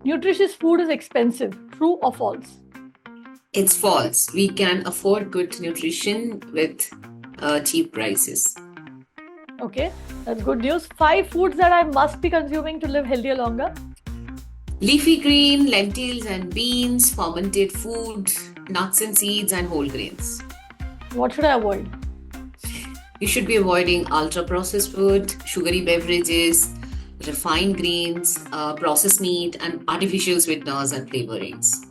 Nutritious food is expensive. True or false? It's false. We can afford good nutrition with cheap prices. Okay, that's good news. Five foods that I must be consuming to live healthier longer. Leafy green, lentils and beans, fermented food, nuts and seeds, and whole grains. What should I avoid? You should be avoiding ultra processed food, sugary beverages, refined grains, processed meat, and artificial sweeteners and flavorings.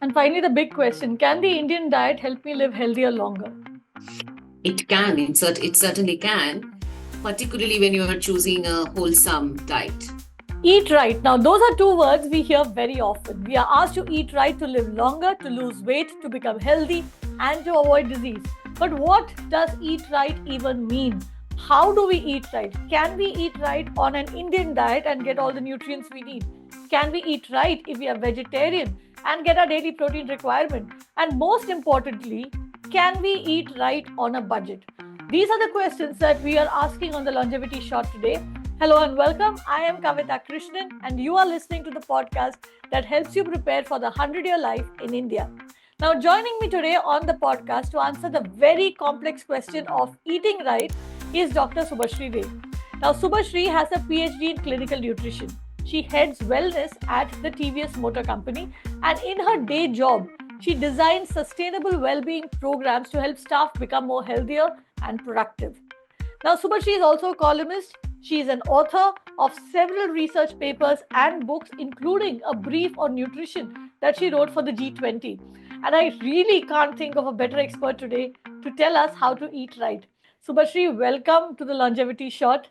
And finally, the big question, can the Indian diet help me live healthier longer? It can, it certainly can, particularly when you are choosing a wholesome diet. Eat right. Now, those are two words we hear very often. We are asked to eat right to live longer, to lose weight, to become healthy, and to avoid disease. But what does eat right even mean? How do we eat right? Can we eat right on an Indian diet and get all the nutrients we need? Can we eat right if we are vegetarian and get our daily protein requirement? And most importantly, can we eat right on a budget? These are the questions that we are asking on the Longevity Shot today. Hello and welcome. I am Kavita Krishnan, and you are listening to the podcast that helps you prepare for the 100-year life in India. Now, joining me today on the podcast to answer the very complex question of eating right is Dr. Subashree Ray. Now, Subashree has a PhD in clinical nutrition. She heads wellness at the TVS Motor Company, and in her day job, she designs sustainable well-being programs to help staff become more healthier and productive. Now, Subashree is also a columnist. She is an author of several research papers and books, including a brief on nutrition that she wrote for the G20. And I really can't think of a better expert today to tell us how to eat right. Subashree, welcome to the Longevity Shot.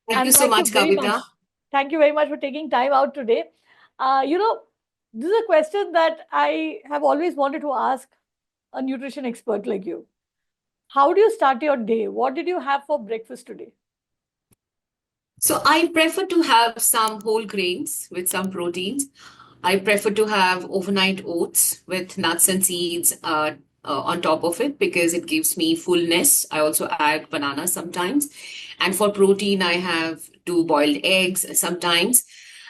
Thank you And so thank you much, very much. Kavita. Thank you very much for taking time out today. You know, this is a question that I have always wanted to ask a nutrition expert like you. How do you start your day? What did you have for breakfast today? So I prefer to have some whole grains with some proteins. I prefer to have overnight oats with nuts and seeds on top of it because it gives me fullness. I also add banana sometimes. And for protein, I have two boiled eggs sometimes.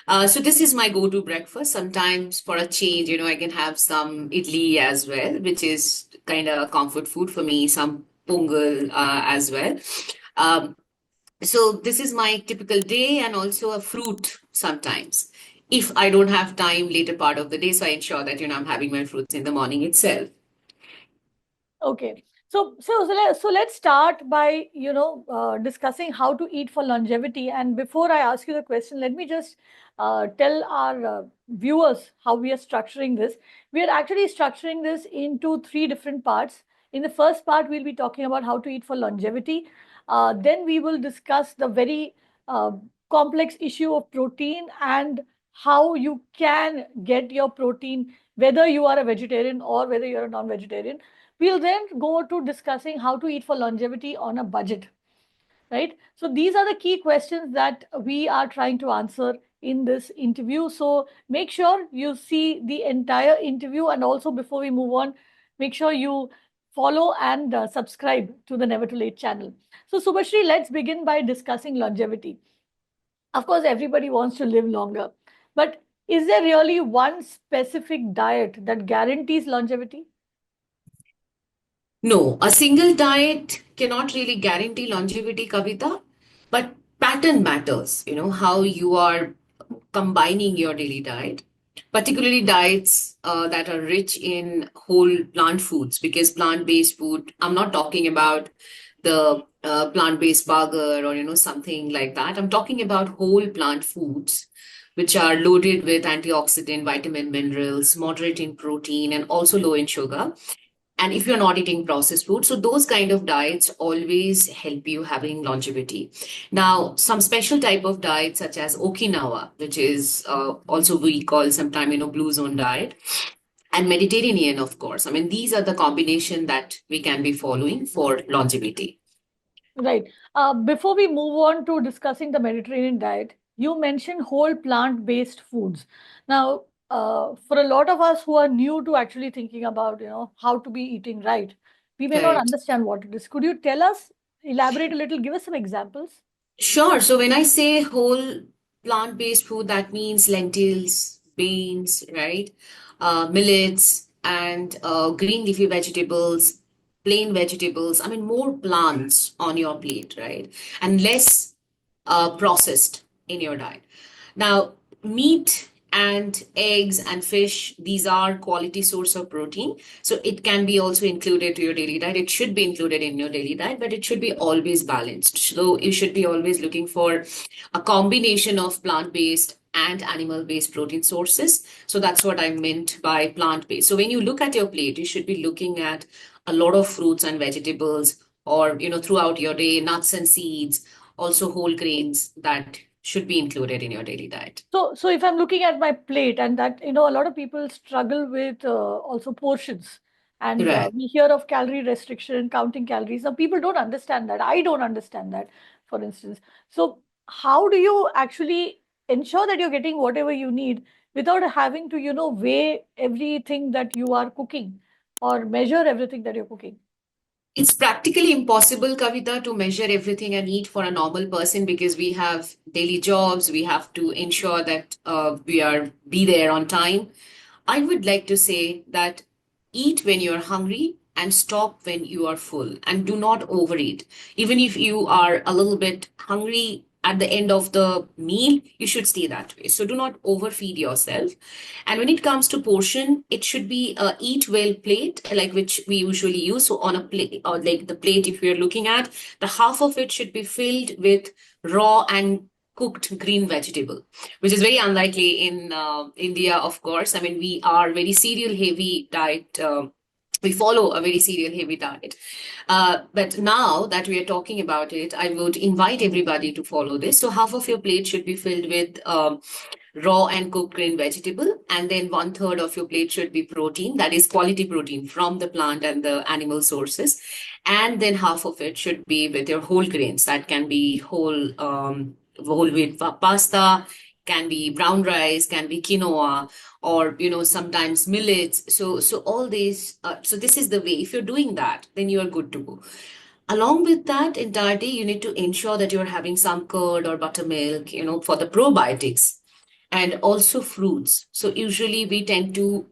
So this is my go-to breakfast. Sometimes for a change, I can have some idli as well, which is kind of comfort food for me, some pongal as well. Um, so this is my typical day and also a fruit sometimes. If I don't have time later part of the day, so I ensure that, I'm having my fruits in the morning itself. Okay. So let's start by, discussing how to eat for longevity. And before I ask you the question, let me just tell our viewers how we are structuring this. We are actually structuring this into three different parts. In the first part, we'll be talking about how to eat for longevity. Then we will discuss the very uh, complex issue of protein and how you can get your protein, whether you are a vegetarian or whether you're a non-vegetarian. We'll then go to discussing how to eat for longevity on a budget, right? So these are the key questions that we are trying to answer in this interview. So make sure you see the entire interview. And also, before we move on, make sure you follow and subscribe to the Never Too Late channel. So, Subashree, let's begin by discussing longevity. Of course, everybody wants to live longer. But is there really one specific diet that guarantees longevity? No, a single diet cannot really guarantee longevity, Kavita, but pattern matters, how you are combining your daily diet, particularly diets that are rich in whole plant foods, because plant-based food, I'm not talking about the plant-based burger or, something like that. I'm talking about whole plant foods, which are loaded with antioxidant, vitamin, minerals, moderate in protein, and also low in sugar, and if you're not eating processed food, so those kind of diets always help you having longevity. Now some special type of diet such as Okinawa, which is also we call sometime blue zone diet, and Mediterranean, of course, I mean these are the combination that we can be following for longevity. Right. Before we move on to discussing the Mediterranean diet, you mentioned whole plant-based foods. Now, for a lot of us who are new to actually thinking about, how to be eating right, we may not Correct. understand what it is. Could you tell us, elaborate a little, give us some examples? Sure. So when I say whole plant-based food, that means lentils, beans, right? Millets and green leafy vegetables, plain vegetables. I mean, more plants on your plate, right? And less processed in your diet. Now, meat and eggs and fish, these are quality source of protein. So it can be also included to your daily diet. It should be included in your daily diet, but it should be always balanced. So you should be always looking for a combination of plant-based and animal-based protein sources. So that's what I meant by plant-based. So when you look at your plate, you should be looking at a lot of fruits and vegetables, or throughout your day, nuts and seeds, also whole grains that should be included in your daily diet. So if I'm looking at my plate, and that, a lot of people struggle with also portions, and Right. we hear of calorie restriction, counting calories. Now people don't understand that. I don't understand that, for instance. So how do you actually ensure that you're getting whatever you need without having to, weigh everything that you are cooking or measure everything that you're cooking? It's practically impossible, Kavita, to measure everything and eat for a normal person because we have daily jobs. We have to ensure that be there on time. I would like to say that eat when you're hungry and stop when you are full, and do not overeat. Even if you are a little bit hungry at the end of the meal, you should stay that way. So do not overfeed yourself. And when it comes to portion, it should be a eat well plate, like which we usually use. So on a plate, or like the plate, if you're looking at, the half of it should be filled with raw and cooked green vegetable, which is very unlikely in India, of course. I mean, we are very cereal heavy diet. We follow a very cereal heavy diet. But now that we are talking about it, I would invite everybody to follow this. So half of your plate should be filled with raw and cooked green vegetable, and then one third of your plate should be protein, that is quality protein from the plant and the animal sources, and then half of it should be with your whole grains. That can be whole wheat pasta, can be brown rice, can be quinoa, or sometimes millets. So all these. So this is the way. If you're doing that, then you are good to go. Along with that entire day, you need to ensure that you're having some curd or buttermilk, for the probiotics, and also fruits. So usually we tend to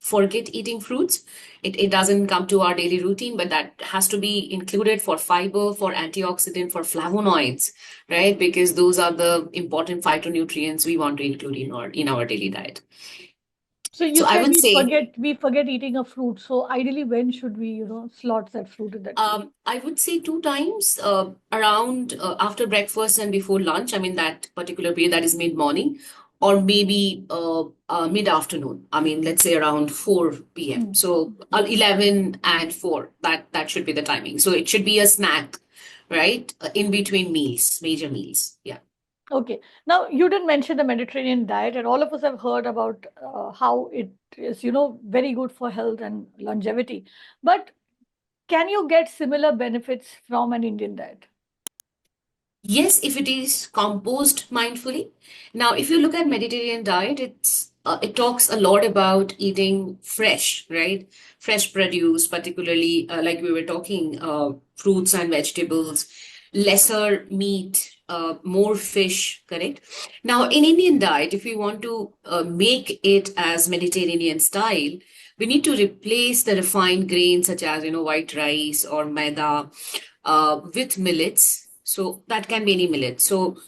forget eating fruits. It doesn't come to our daily routine, but that has to be included for fiber, for antioxidant, for flavonoids, right? Because those are the important phytonutrients we want to include in our daily diet. So you So I said would say we forget eating a fruit. So ideally, when should we, slot that fruit in that plate? I would say two times around after breakfast and before lunch. I mean, that particular period, that is mid-morning, or maybe mid-afternoon. I mean, let's say around 4 p.m. Hmm. So 11 and 4, that should be the timing. So it should be a snack, right? In between meals, major meals. Yeah. Okay. Now, you didn't mention the Mediterranean diet, and all of us have heard about how it is, very good for health and longevity. But can you get similar benefits from an Indian diet? Yes, if it is composed mindfully. Now, if you look at Mediterranean diet, it talks a lot about eating fresh, right? Fresh produce, particularly like we were talking, fruits and vegetables, lesser meat, more fish, correct? Now, in Indian diet, if we want to make it as Mediterranean style, we need to replace the refined grains such as white rice or maida with millets. So that can be any millet. So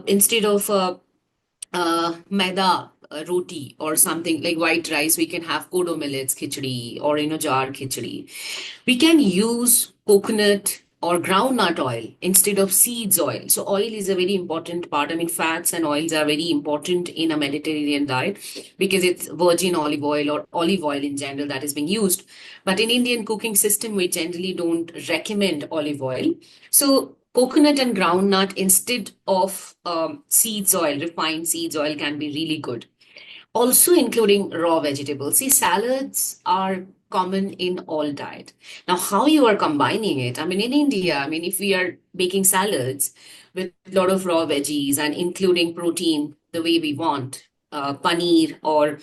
instead of maida roti or something like white rice, we can have kodo millets khichdi, or jar khichdi. We can use coconut or groundnut oil instead of seeds oil. So oil is a very important part. I mean, fats and oils are very important in a Mediterranean diet because it's virgin olive oil or olive oil in general that is being used. But in Indian cooking system, we generally don't recommend olive oil. So coconut and groundnut instead of seeds oil, refined seeds oil, can be really good. Also including raw vegetables. See, salads are common in all diet. Now, how you are combining it? I mean, in India, I mean, if we are making salads with a lot of raw veggies and including protein the way we want, paneer or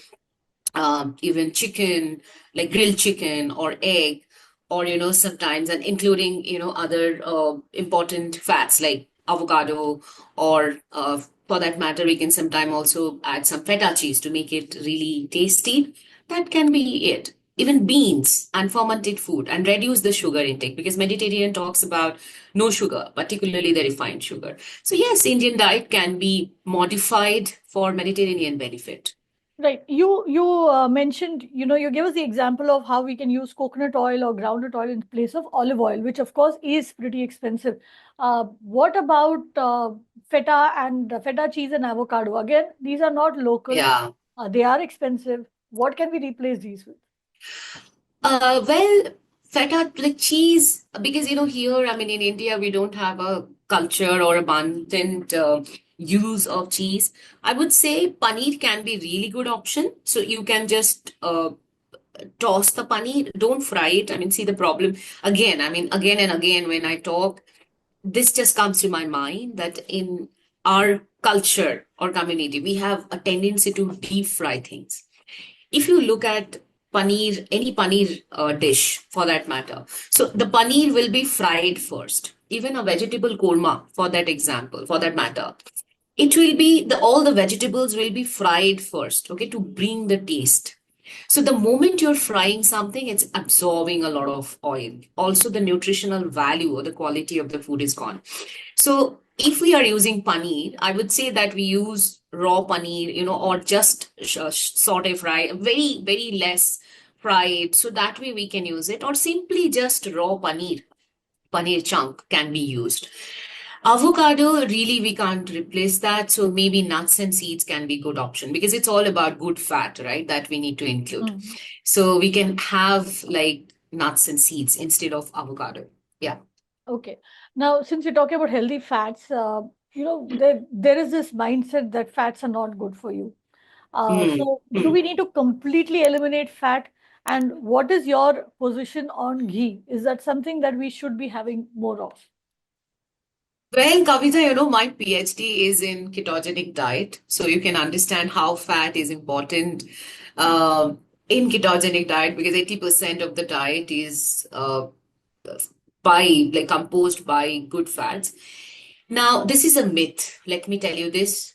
even chicken, like grilled chicken or egg, or sometimes, and including other important fats like avocado, or for that matter, we can sometime also add some feta cheese to make it really tasty. That can be it. Even beans and fermented food, and reduce the sugar intake, because Mediterranean talks about no sugar, particularly the refined sugar. So yes, Indian diet can be modified for Mediterranean benefit. Right. You mentioned, you gave us the example of how we can use coconut oil or groundnut oil in place of olive oil, which of course is pretty expensive. What about feta and feta cheese and avocado? Again, these are not local. Yeah. They are expensive. What can we replace these with? Well, feta like cheese, because here, I mean, in India, we don't have a culture or abundant use of cheese. I would say paneer can be really good option. So you can just toss the paneer, don't fry it. I mean, see the problem again. I mean, again and again when I talk, this just comes to my mind that in our culture or community, we have a tendency to deep fry things. If you look at paneer, any paneer dish for that matter, so the paneer will be fried first. Even a vegetable korma, for that example, for that matter, it will be all the vegetables will be fried first, okay, to bring the taste. So the moment you're frying something, it's absorbing a lot of oil. Also, the nutritional value or the quality of the food is gone. So if we are using paneer, I would say that we use raw paneer, or just saute fry, very, very less fry it. So that way we can use it, or simply just raw paneer chunk can be used. Avocado, really, we can't replace that. So maybe nuts and seeds can be good option, because it's all about good fat, right? That we need to include. Mm. So we can have like nuts and seeds instead of avocado. Yeah. Okay. Now, since you're talking about healthy fats, there is this mindset that fats are not good for you. Hmm. So, do Hmm. we need to completely eliminate fat? And what is your position on ghee? Is that something that we should be having more of? Well, Kavita, my PhD is in ketogenic diet, so you can understand how fat is important in ketogenic diet, because 80% of the diet is by like composed by good fats. Now, this is a myth. Let me tell you this.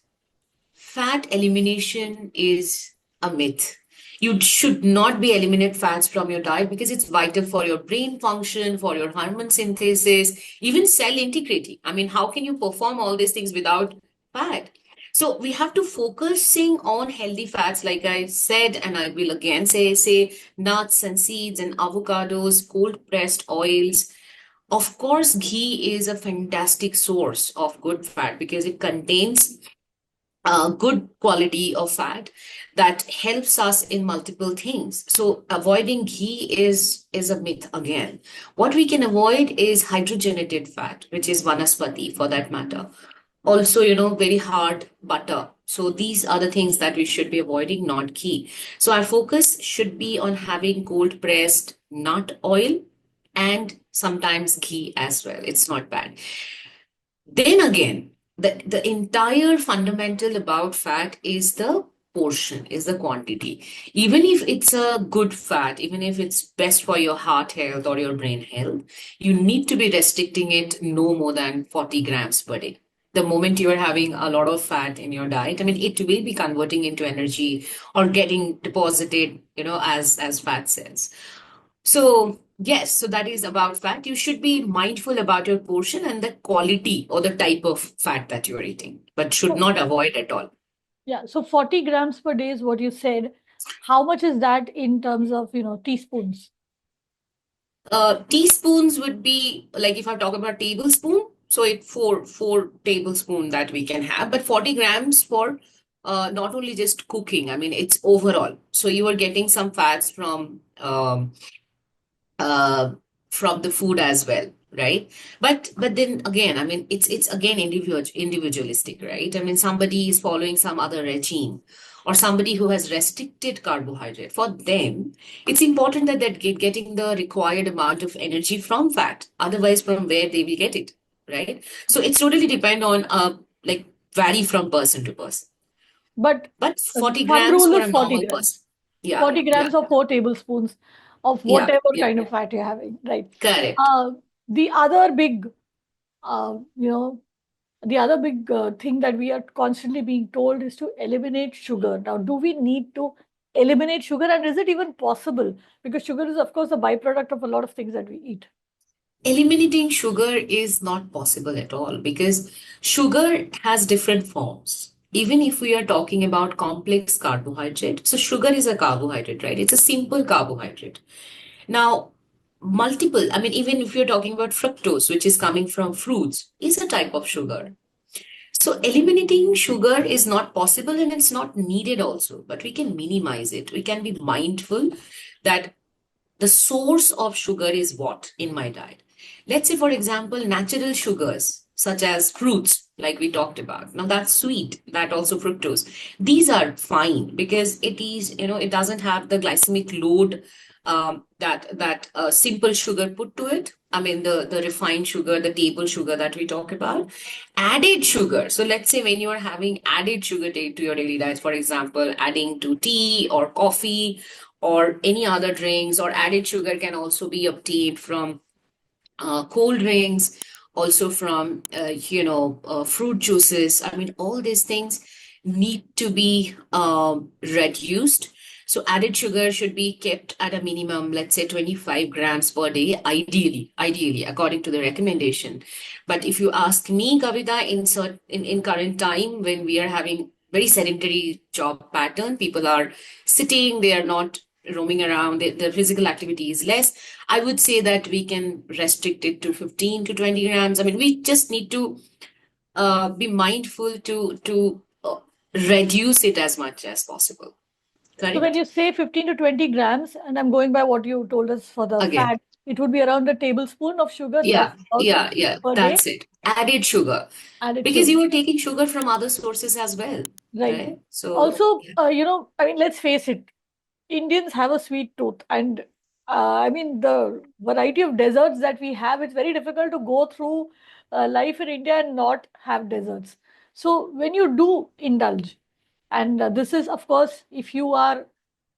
Fat elimination is a myth. You should not be eliminate fats from your diet, because it's vital for your brain function, for your hormone synthesis, even cell integrity. I mean, how can you perform all these things without fat? So we have to focusing on healthy fats, like I said, and I will again say nuts and seeds and avocados, cold pressed oils. Of course, ghee is a fantastic source of good fat, because it contains good quality of fat that helps us in multiple things. So avoiding ghee is a myth again. What we can avoid is hydrogenated fat, which is vanaspati for that matter. Also, very hard butter. So these are the things that we should be avoiding, not ghee. So our focus should be on having cold pressed nut oil and sometimes ghee as well. It's not bad. Then again, the entire fundamental about fat is the portion, is the quantity. Even if it's a good fat, even if it's best for your heart health or your brain health, you need to be restricting it no more than 40 grams per day. The moment you are having a lot of fat in your diet, I mean, it will be converting into energy or getting deposited, as fat cells. So, yes, so that is about fat. You should be mindful about your portion and the quality or the type of fat that you are eating, but should So, not avoid at all. yeah, so 40 grams per day is what you said. How much is that in terms of, teaspoons? Teaspoons would be like, if I talk about tablespoon, so it four tablespoon that we can have, but 40 grams for not only just cooking. I mean, it's overall. So you are getting some fats uh, from the food as well, right? But then again, I mean, it's again individualistic, right? I mean, somebody is following some other regime, or somebody who has restricted carbohydrate. For them, it's important that they're getting the required amount of energy from fat. Otherwise, from where they will get it, right? So it's totally depend on like vary from person to person. But But 40 thumb grams rule for is a 40 normal grams. person. Yeah, 40 yeah, grams or 4 tablespoons of yeah, whatever yeah. kind of fat you're having, right? Correct. The other big, uh, you know, The other big thing that we are constantly being told is to eliminate sugar. Now, do we need to eliminate sugar, and is it even possible? Because sugar is, of course, a byproduct of a lot of things that we eat. Eliminating sugar is not possible at all because sugar has different forms. Even if we are talking about complex carbohydrate, so sugar is a carbohydrate, right? It's a simple carbohydrate. Now, multiple, I mean, even if you're talking about fructose, which is coming from fruits, is a type of sugar. So, eliminating sugar is not possible and it's not needed also, but we can minimize it. We can be mindful that the source of sugar is what in my diet. Let's say, for example, natural sugars such as fruits, like we talked about. Now that's sweet, that also fructose. These are fine because it is, it doesn't have the glycemic load that simple sugar put to it. I mean, the refined sugar, the table sugar that we talk about. Added sugar. So let's say when you are having added sugar to your daily diet, for example, adding to tea or coffee or any other drinks, or added sugar can also be obtained from cold drinks, also from fruit juices. I mean, all these things need to be reduced. So added sugar should be kept at a minimum, let's say 25 grams per day, ideally, according to the recommendation. But if you ask me, Kavita, in current time when we are having very sedentary job pattern, people are sitting, they are not roaming around, the physical activity is less. I would say that we can restrict it to 15 to 20 grams. I mean, we just need to be mindful to reduce it as much as possible. So when Correct? you say 15 to 20 grams, and I'm going by what you told us for the Again, fat, it would be around a tablespoon of sugar that's yeah, allowed to yeah, yeah. per day, That's it. Added sugar added because sugar. you are taking sugar from other sources as well, Right. right? So, Also, yeah. I mean, let's face it, Indians have a sweet tooth, and I mean, the variety of desserts that we have, it's very difficult to go through life in India and not have desserts. So, when you do indulge, and this is, of course, if you are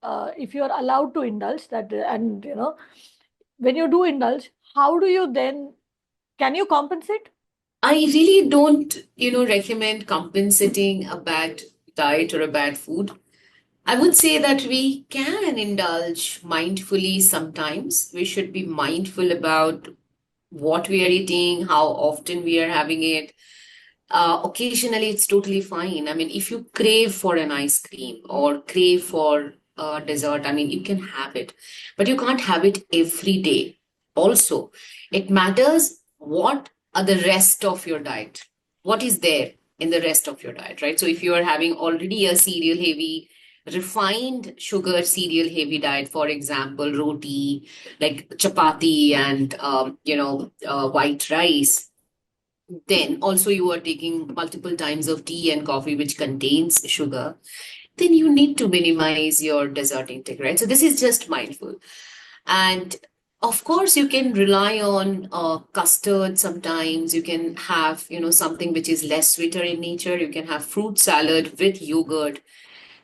allowed to indulge that, and when you do indulge, how do you then can you compensate? I really don't, recommend compensating a bad diet or a bad food. I would say that we can indulge mindfully sometimes. We should be mindful about what we are eating, how often we are having it. Occasionally, it's totally fine. I mean, if you crave for an ice cream or crave for dessert, I mean, you can have it, but you can't have it every day. Also, it matters what are the rest of your diet. What is there in the rest of your diet, right? So, if you are having already a cereal heavy, refined sugar cereal heavy diet, for example, roti, like chapati and white rice, then also you are taking multiple times of tea and coffee which contains sugar, then you need to minimize your dessert intake, right? So this is just mindful. And of course you can rely on custard. Sometimes you can have something which is less sweeter in nature. You can have fruit salad with yogurt.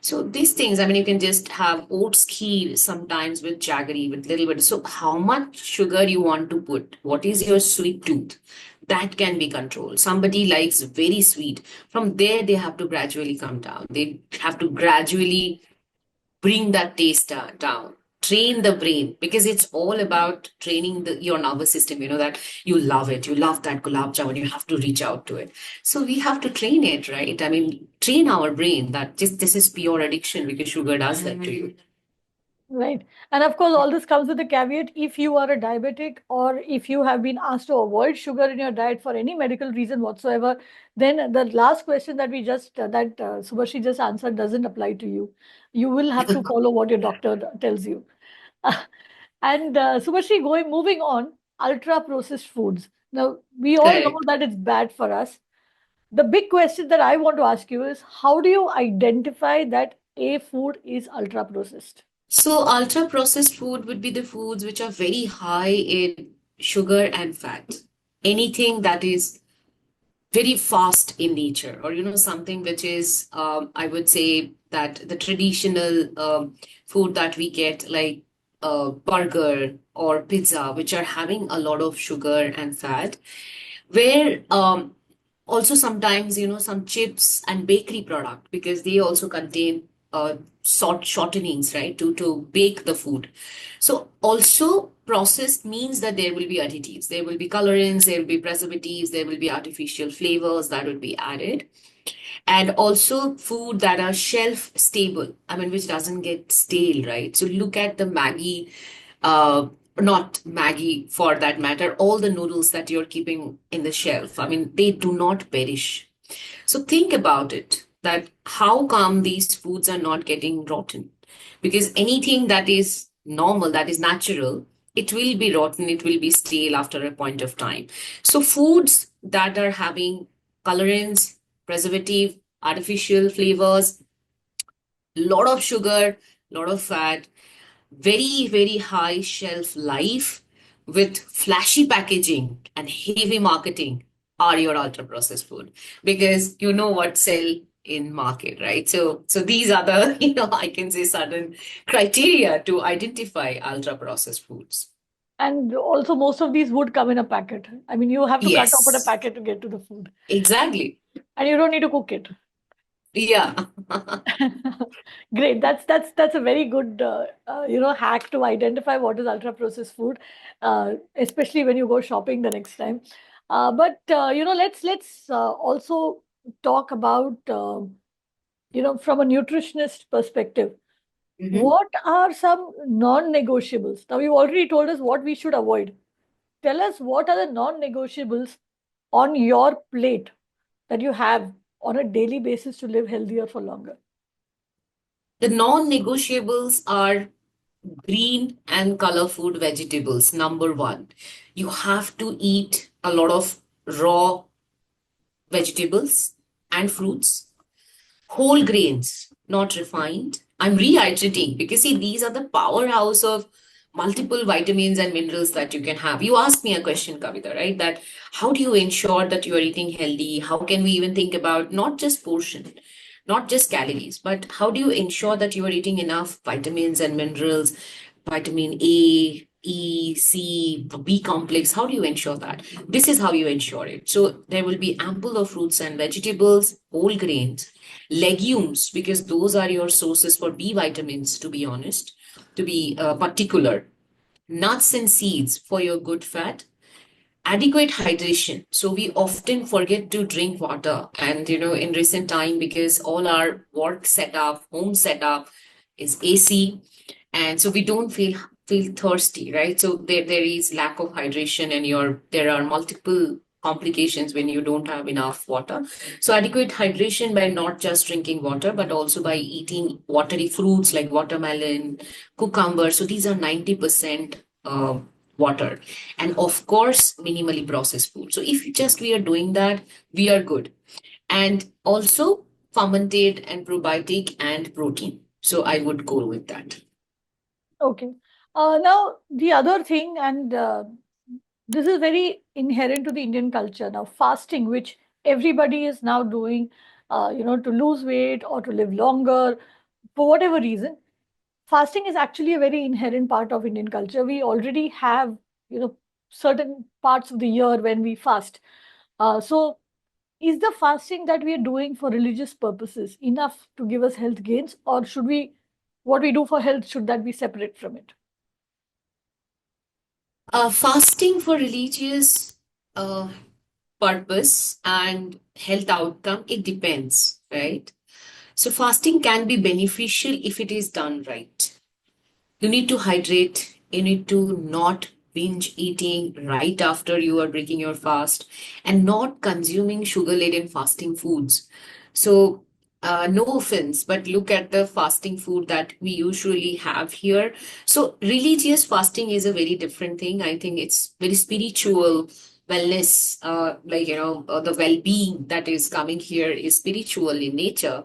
So these things, I mean, you can just have oats kheer sometimes with jaggery, with little bit. So how much sugar you want to put? What is your sweet tooth? That can be controlled. Somebody likes very sweet. From there, they have to gradually come down. They have to gradually bring that taste down. Train the brain because it's all about training your nervous system. You know that you love it. You love that gulab jamun. You have to reach out to it. So we have to train it, right? I mean, train our brain that just this is pure addiction because sugar does that to you. Right. And of course, all this comes with a caveat. If you are a diabetic or if you have been asked to avoid sugar in your diet for any medical reason whatsoever, then the last question that Subhashi just answered doesn't apply to you. You will have to follow what your doctor tells you. And Subhashi, moving on, ultra processed foods. Now, we all know Correct. that it's bad for us. The big question that I want to ask you is how do you identify that a food is ultra processed? So ultra processed food would be the foods which are very high in sugar and fat. Anything that is very fast in nature, or something which is I would say that the traditional food that we get, like burger or pizza, which are having a lot of sugar and fat, where Also sometimes, some chips and bakery product, because they also contain shortenings, right, to bake the food. So also processed means that there will be additives, there will be colorants, there will be preservatives, there will be artificial flavors that will be added. And also food that are shelf stable, I mean, which doesn't get stale, right? So look at the Maggie, uh, not Maggie for that matter, all the noodles that you're keeping in the shelf. I mean, they do not perish. So think about it, that how come these foods are not getting rotten? Because anything that is normal, that is natural, it will be rotten, it will be stale after a point of time. So foods that are having colorants, preservative, artificial flavors, lot of sugar, lot of fat, very, very high shelf life with flashy packaging and heavy marketing are your ultra processed food, because you know what sell in market, right? So these are the, I can say certain criteria to identify ultra processed foods. And also, most of these would come in a packet. I mean, you have to cut open a Yes, packet to get to the food, exactly. and you don't need to cook it. Yeah. Great. That's a very good hack to identify what is ultra processed food, especially when you go shopping the next time. But let's also talk about from a nutritionist perspective. Mhm. What are some non-negotiables? Now you've already told us what we should avoid. Tell us what are the non-negotiables on your plate that you have on a daily basis to live healthier for longer. The non-negotiables are green and color food vegetables. Number one, you have to eat a lot of raw vegetables and fruits, whole grains, not refined. I'm reiterating because see, these are the powerhouse of multiple vitamins and minerals that you can have. You asked me a question, Kavita, right? That how do you ensure that you are eating healthy? How can we even think about not just portion, not just calories, but how do you ensure that you are eating enough vitamins and minerals, vitamin A, E, C, B complex? How do you ensure that? This is how you ensure it. So there will be ample of fruits and vegetables, whole grains, legumes, because those are your sources for B vitamins, to be honest, to be particular, nuts and seeds for your good fat, adequate hydration. So we often forget to drink water, and in recent time, because all our work setup, home setup is AC, and so we don't feel thirsty, right? So there is lack of hydration, and there are multiple complications when you don't have enough water. So adequate hydration by not just drinking water, but also by eating watery fruits like watermelon, cucumber. So these are 90% water, and of course minimally processed food. So if just we are doing that, we are good. And also fermented and probiotic and protein, so I would go with that. Okay. Now, the other thing, and this is very inherent to the Indian culture now, fasting, which everybody is now doing, to lose weight or to live longer for whatever reason. Fasting is actually a very inherent part of Indian culture. We already have, certain parts of the year when we fast. So, is the fasting that we are doing for religious purposes enough to give us health gains, or should we, what we do for health, should that be separate from it? Fasting for religious uh, purpose and health outcome, it depends, right? So fasting can be beneficial if it is done right. You need to hydrate. You need to not binge eating right after you are breaking your fast, and not consuming sugar laden fasting foods. So, no offense, but look at the fasting food that we usually have here. So, religious fasting is a very different thing. I think it's very spiritual wellness, the well being that is coming here is spiritual in nature.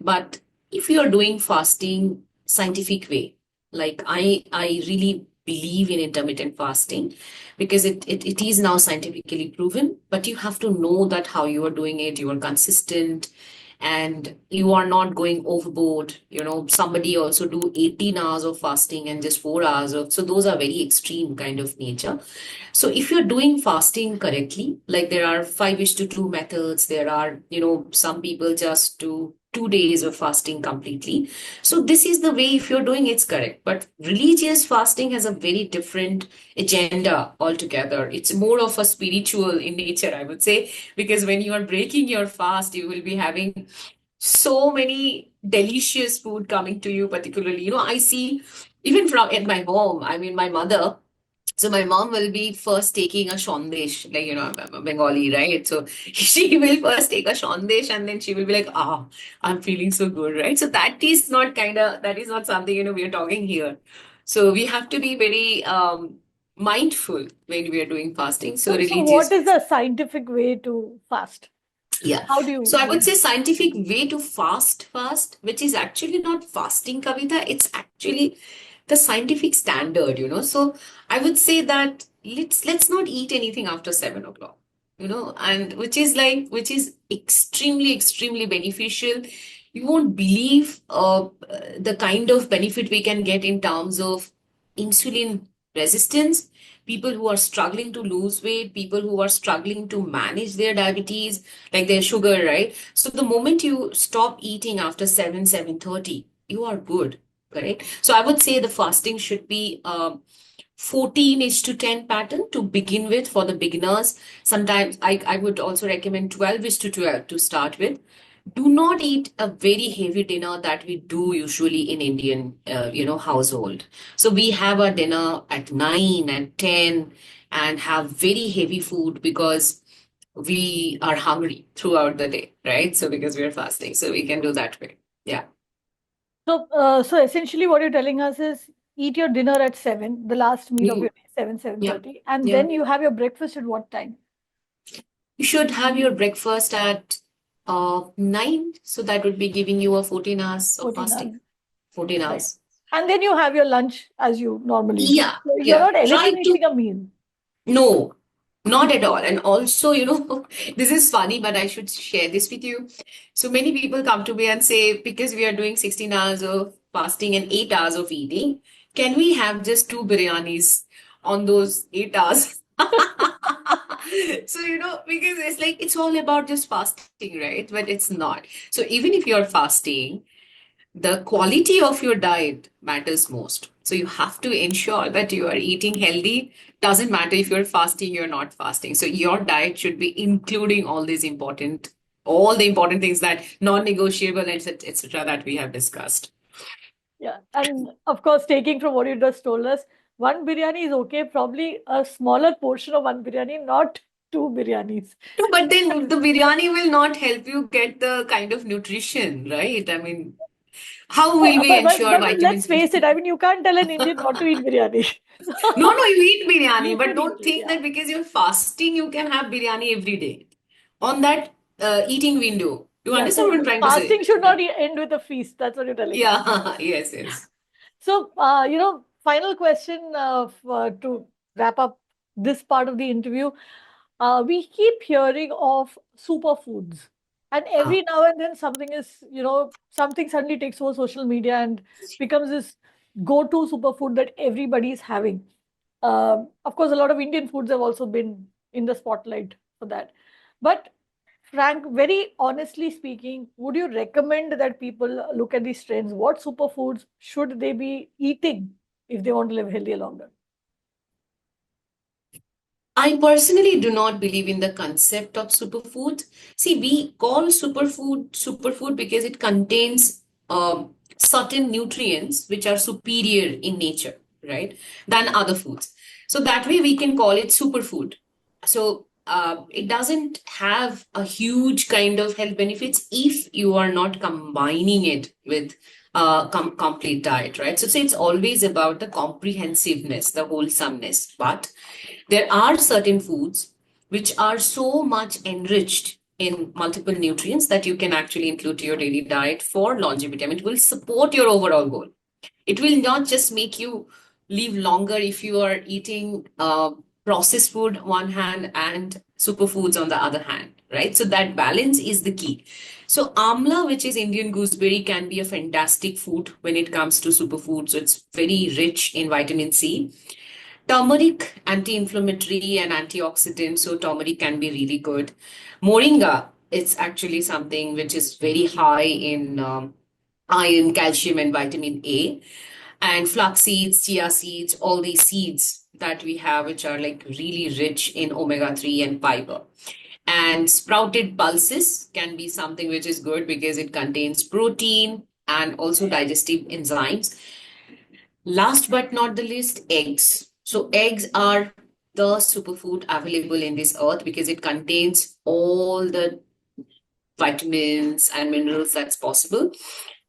But if you're doing fasting scientific way, like I really believe in intermittent fasting, because it is now scientifically proven, but you have to know that how you are doing it, you are consistent, and you are not going overboard. Somebody also do 18 hours of fasting and just 4 hours of, so those are very extreme kind of nature. So if you're doing fasting correctly, like there are 5:2 methods, there are, some people just do 2 days of fasting completely. So this is the way, if you're doing it's correct. But religious fasting has a very different agenda altogether. It's more of a spiritual in nature, I would say, because when you are breaking your fast, you will be having so many delicious food coming to you, particularly, I see even from at my home, I mean, my mother, so my mom will be first taking a shondesh, like, I'm a Bengali, right? So she will first take a shondesh and then she will be like, I'm feeling so good, right? So that is not something, we are talking here. So we have to be very mindful when we are doing fasting. So So what religious. is the scientific way to fast? Yeah. How do you So I do would it? say scientific way to fast, which is actually not fasting, Kavita. It's actually the scientific standard, So I would say that let's not eat anything after 7 o'clock, and which is extremely, extremely beneficial. You won't believe the kind of benefit we can get in terms of insulin resistance, people who are struggling to lose weight, people who are struggling to manage their diabetes, like their sugar, right? So the moment you stop eating after 7:30, you are good, correct? So I would say the fasting should be 14 is to 10 pattern to begin with for the beginners. Sometimes I would also recommend 12 is to 12 to start with. Do not eat a very heavy dinner that we do usually in Indian, household. So we have our dinner at 9 and 10 and have very heavy food because we are hungry throughout the day, right? So because we are fasting, so we can do that way. Yeah. So essentially, what you're telling us is eat your dinner at 7, the last meal of your You, day, 7, yeah, 7:30, and yeah. then you have your breakfast at what time? You should have your breakfast at 9, so that would be giving you a 14 hours of 14 fasting. hours. 14 Right. hours. And then you have your lunch as you normally do. Yeah, So you're yeah. not Try to. eliminating a meal. No, not at all. And also, this is funny, but I should share this with you. So many people come to me and say, because we are doing 16 hours of fasting and 8 hours of eating, can we have just two biryanis on those 8 hours? So, because it's like, it's all about just fasting, right? But it's not. So even if you're fasting, the quality of your diet matters most. So you have to ensure that you are eating healthy. Doesn't matter if you're fasting, you're not fasting. So your diet should be including all the important things that non-negotiable, etc., that we have discussed. Yeah. And of course, taking from what you just told us, one biryani is okay, probably a smaller portion of one biryani, not two biryanis. No, but then the biryani will not help you get the kind of nutrition, right? I mean, how will we ensure But let's vitamins? face it, I mean, you can't tell an Indian not to eat biryani. No, no, you eat biryani, You but should eat don't it, think yeah. that because you're fasting, you can have biryani every day on that eating window. You Yeah, understand what I'm so trying to say? fasting should Yeah. not end with a feast. That's what you're telling us. Yeah, yes, yes. So, final question to wrap up this part of the interview. We keep hearing of superfoods, and Ah. every now and then something something suddenly takes over social media and becomes this go-to superfood that everybody is having. Of course, a lot of Indian foods have also been in the spotlight for that. But Frank, very honestly speaking, would you recommend that people look at these trends? What superfoods should they be eating if they want to live healthier longer? I personally do not believe in the concept of superfood. See, we call superfood because it contains certain nutrients which are superior in nature, right, than other foods. So that way we can call it superfood. So it doesn't have a huge kind of health benefits if you are not combining it with complete diet, right? So it's always about the comprehensiveness, the wholesomeness. But there are certain foods which are so much enriched in multiple nutrients that you can actually include to your daily diet for longevity. I mean, it will support your overall goal. It will not just make you live longer if you are eating processed food one hand and superfoods on the other hand, right? So that balance is the key. So amla, which is Indian gooseberry, can be a fantastic food when it comes to superfoods. So it's very rich in vitamin C. Turmeric, anti-inflammatory and antioxidant, so turmeric can be really good. Moringa, it's actually something which is very high in iron, calcium, and vitamin A. And flax seeds, chia seeds, all these seeds that we have, which are like really rich in omega-3 and fiber. And sprouted pulses can be something which is good because it contains protein and also digestive enzymes. Last but not the least, eggs. So eggs are the superfood available in this earth because it contains all the vitamins and minerals that's possible.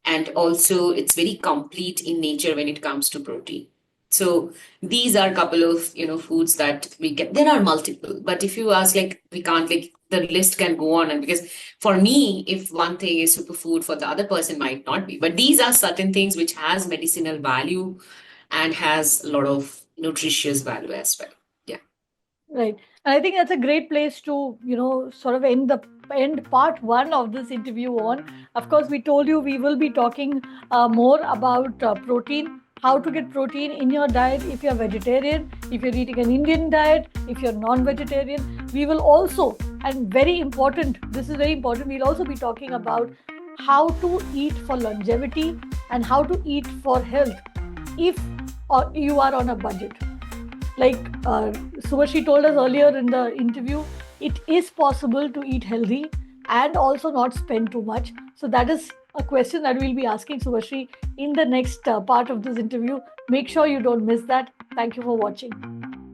And also it's very complete in nature when it comes to protein. So these are a couple of, foods that we get. There are multiple, but if you ask, like, we can't, like, the list can go on. And because for me, if one thing is superfood, for the other person might not be. But these are certain things which has medicinal value and has a lot of nutritious value as well. Yeah. Right. And I think that's a great place to, sort of end part one of this interview on. Of course, we told you we will be talking more about protein, how to get protein in your diet if you're vegetarian, if you're eating an Indian diet, if you're non-vegetarian. We will also, and very important, this is very important, we'll also be talking about how to eat for longevity and how to eat for health if you are on a budget. Like Subashree told us earlier in the interview, it is possible to eat healthy and also not spend too much. So that is a question that we'll be asking Subashree in the next part of this interview. Make sure you don't miss that. Thank you for watching.